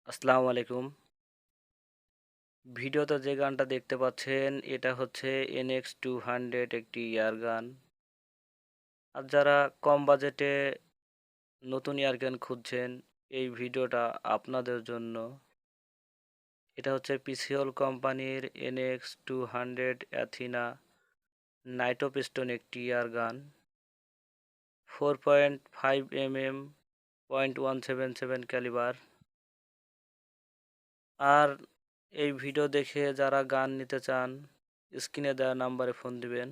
আসসালামু আলাইকুম। ভিডিওতে যে গানটা দেখতে পাচ্ছেন এটা হচ্ছে NX200 একটি এয়ারগান। আর যারা কম বাজেটে নতুন এয়ারগান খুঁজছেন এই ভিডিওটা আপনাদের জন্য। এটা হচ্ছে পিসিওল কোম্পানির NX200 অ্যাথিনা নাইটো পিস্টন একটি এয়ারগান 4.5 mm .177 ক্যালিবার। আর এই ভিডিও দেখে যারা গান নিতে চান স্ক্রিনে দেওয়া নাম্বারে ফোন দিবেন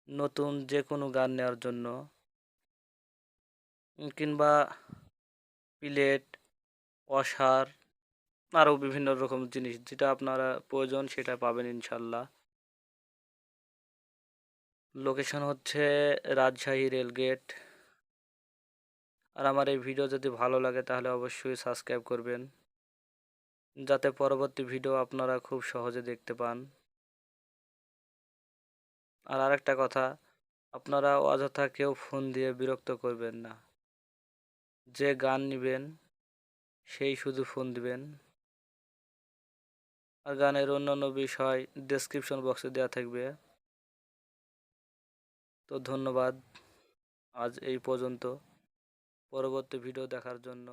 নতুন যে কোনো গান নেওয়ার জন্য, কিংবা প্লেট, ওয়াশার, আরও বিভিন্ন রকম জিনিস যেটা আপনারা প্রয়োজন সেটা পাবেন ইনশাল্লাহ। লোকেশন হচ্ছে রাজশাহী রেলগেট। আর আমার এই ভিডিও যদি ভালো লাগে তাহলে অবশ্যই সাবস্ক্রাইব করবেন যাতে পরবর্তী ভিডিও আপনারা খুব সহজে দেখতে পান। আর আরেকটা কথা, আপনারা অযথা কেউ ফোন দিয়ে বিরক্ত করবেন না। যে গান নেবেন সেই শুধু ফোন দিবেন। আর গানের অন্যান্য বিষয় ডেসক্রিপশন বক্সে দেওয়া থাকবে। তো ধন্যবাদ আজ এই পর্যন্ত। পরবর্তী ভিডিও দেখার জন্য।